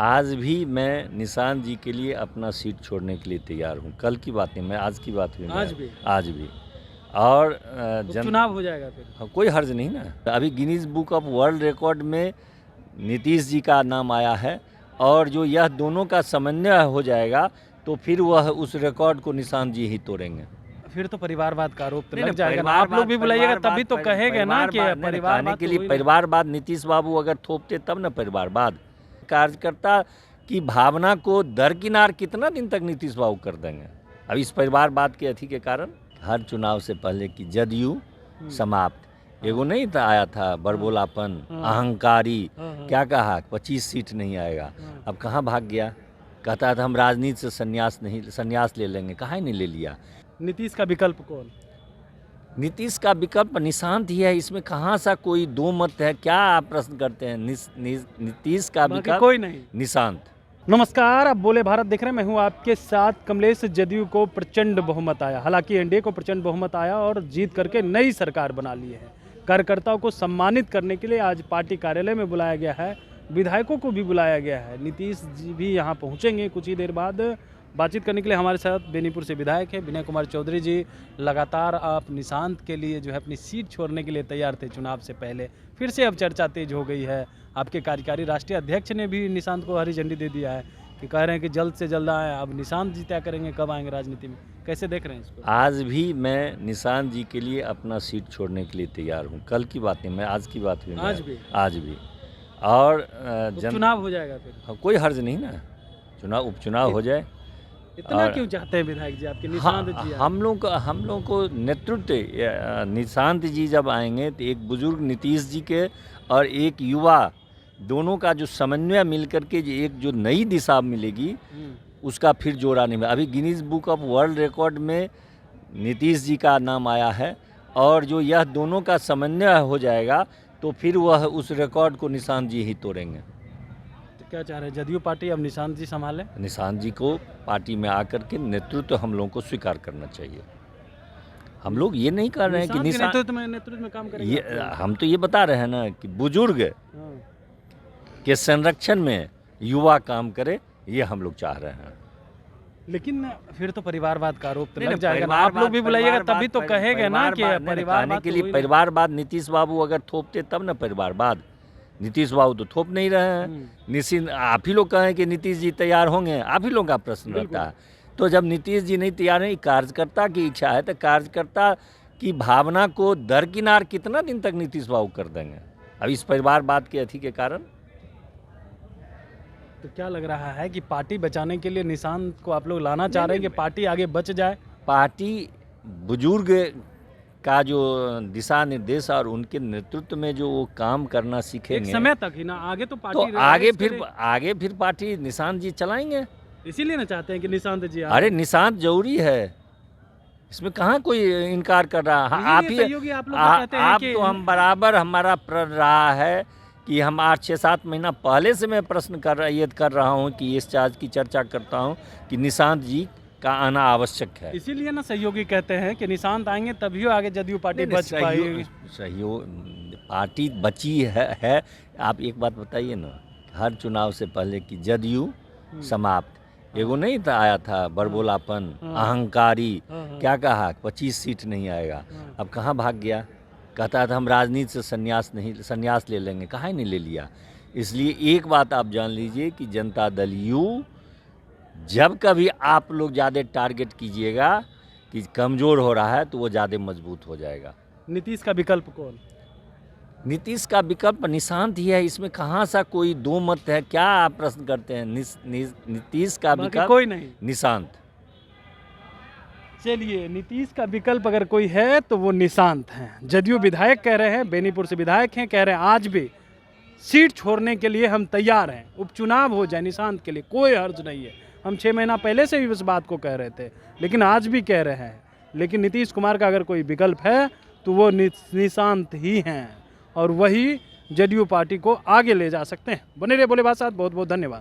आज भी मैं निशांत जी के लिए अपना सीट छोड़ने के लिए तैयार हूँ। कल की बात नहीं, मैं आज की बात हुई। आज भी और तो चुनाव हो जाएगा फिर? कोई हर्ज नहीं ना। अभी Guinness book of world record में नीतीश जी का नाम आया है और जो यह दोनों का समन्वय हो जाएगा तो फिर वह उस रिकॉर्ड को निशांत जी ही तोड़ेंगे। फिर तो परिवारवाद का आरोप लग जाएगा ना, आप लोग भी बुलाइएगा तभी तो कहेंगे ना कि परिवारवाद के लिए परिवारवाद नीतीश बाबू अगर थोपते तब ना परिवारवाद। कार्यकर्ता की भावना को दरकिनार कितना दिन तक नीतीश बाबू कर देंगे। अब इस परिवारवाद के अथी के कारण हर चुनाव से पहले की जदयू समाप्त एगो नहीं था, आया था बड़बोलापन, अहंकारी, क्या कहा 25 सीट नहीं आएगा। अब कहाँ भाग गया, कहता था हम राजनीति से संन्यास ले लेंगे। कहाँ नहीं ले लिया। नीतीश का विकल्प कौन? नीतीश का विकल्प निशांत ही है, इसमें कहाँ सा कोई दो मत है। क्या आप प्रश्न करते हैं? नीतीश का विकल्प कोई नहीं, निशांत। नमस्कार, आप बोले भारत देख रहे हैं, मैं हूं आपके साथ कमलेश। जदयू को प्रचंड बहुमत आया, हालांकि एनडीए को प्रचंड बहुमत आया और जीत करके नई सरकार बना ली है। कार्यकर्ताओं को सम्मानित करने के लिए आज पार्टी कार्यालय में बुलाया गया है, विधायकों को भी बुलाया गया है। नीतीश जी भी यहाँ पहुँचेंगे कुछ ही देर बाद। बातचीत करने के लिए हमारे साथ बेनीपुर से विधायक है विनय कुमार चौधरी जी। लगातार आप निशांत के लिए जो है अपनी सीट छोड़ने के लिए तैयार थे चुनाव से पहले, फिर से अब चर्चा तेज हो गई है। आपके कार्यकारी राष्ट्रीय अध्यक्ष ने भी निशांत को हरी झंडी दे दिया है कि कह रहे हैं कि जल्द से जल्द आए। अब निशांत जी तय करेंगे कब आएंगे राजनीति में, कैसे देख रहे हैं इसको? आज भी मैं निशांत जी के लिए अपना सीट छोड़ने के लिए तैयार हूँ। कल की बात नहीं, मैं आज की बात हुई। आज भी और चुनाव हो जाएगा फिर? कोई हर्ज नहीं ना, उपचुनाव हो जाए। इतना क्यों चाहते हैं विधायक जी आपके निशांत जी? हम लोग को नेतृत्व निशांत जी जब आएंगे तो एक बुजुर्ग नीतीश जी के और एक युवा दोनों का जो समन्वय मिलकर के एक जो नई दिशा मिलेगी उसका फिर जोड़ा नहीं। अभी Guinness book of world record में नीतीश जी का नाम आया है और जो यह दोनों का समन्वय हो जाएगा तो फिर वह उस रिकॉर्ड को निशांत जी ही तोड़ेंगे। क्या चाह रहे हैं, जदयू पार्टी अब निशांत जी संभालें? निशांत जी को पार्टी में आकर के नेतृत्व हम लोगों को स्वीकार करना चाहिए। हम लोग ये नहीं कर रहे हैं कि नेतृत्व में काम करेंगे। हम तो ये बता रहे हैं ना कि बुजुर्ग के संरक्षण में युवा काम करे, ये हम लोग चाह रहे हैं। लेकिन फिर तो परिवारवाद का आरोप लग जाएगा ना, आप लोग भी बुलाइएगा तभी तो कहेंगे ना कि परिवारवाद के लिए परिवारवाद नीतीश बाबू अगर थोपते तब ना परिवारवाद। नीतीश बाबू तो थोप नहीं रहे हैं। आप ही लोग कहें कि नीतीश जी तैयार होंगे, आप ही लोग का प्रश्न रहता है। तो जब नीतीश जी नहीं तैयार है, कार्यकर्ता की इच्छा है तो कार्यकर्ता की भावना को दरकिनार कितना दिन तक नीतीश बाबू कर देंगे। अब इस परिवारवाद के अथी के कारण तो क्या लग रहा है कि पार्टी बचाने के लिए निशांत को आप लोग लाना चाह रहे हैं कि पार्टी आगे बच जाए? पार्टी बुजुर्ग का जो दिशा निर्देश और उनके नेतृत्व में जो वो काम करना सीखेंगे एक समय तक ही ना, आगे तो पार्टी तो आगे फिर पार्टी निशांत जी चलाएंगे। इसीलिए ना चाहते हैं कि निशांत जी अरे निशांत जरूरी है, इसमें कहाँ कोई इनकार कर रहा है। आप तो हम बराबर हमारा प्रण रहा है कि हम 8-6-7 महीना पहले से मैं प्रश्न कर रहा हूँ कि इस चार्ज की चर्चा करता हूँ कि निशांत जी का आना आवश्यक है। इसीलिए ना सहयोगी कहते हैं कि निशांत आएंगे तभी आगे जदयू पार्टी बच पाएगी। सहयोग पार्टी बची है। आप एक बात बताइए ना, हर चुनाव से पहले की जदयू समाप्त एगो नहीं था, आया था बड़बोलापन, अहंकारी, क्या कहा 25 सीट नहीं आएगा। अब कहाँ भाग गया, कहता था हम राजनीति से संन्यास ले लेंगे। कहाँ नहीं ले लिया। इसलिए एक बात आप जान लीजिए कि जनता दल यू जब कभी आप लोग ज़्यादा टारगेट कीजिएगा कि कमज़ोर हो रहा है तो वो ज़्यादा मजबूत हो जाएगा। नीतीश का विकल्प कौन? नीतीश का विकल्प निशांत ही है, इसमें कहाँ सा कोई दो मत है। क्या आप प्रश्न करते हैं? नीतीश का विकल्प कोई नहीं, निशांत। चलिए, नीतीश का विकल्प अगर कोई है तो वो निशांत हैं। जदयू विधायक कह रहे हैं, बेनीपुर से विधायक हैं, कह रहे हैं आज भी सीट छोड़ने के लिए हम तैयार हैं। उपचुनाव हो जाए निशांत के लिए कोई हर्ज नहीं है। हम 6 महीना पहले से भी इस बात को कह रहे थे, लेकिन आज भी कह रहे हैं। लेकिन नीतीश कुमार का अगर कोई विकल्प है तो वो निशांत ही हैं और वही जदयू पार्टी को आगे ले जा सकते हैं। बने रहे बोले बात साथ, बहुत बहुत धन्यवाद।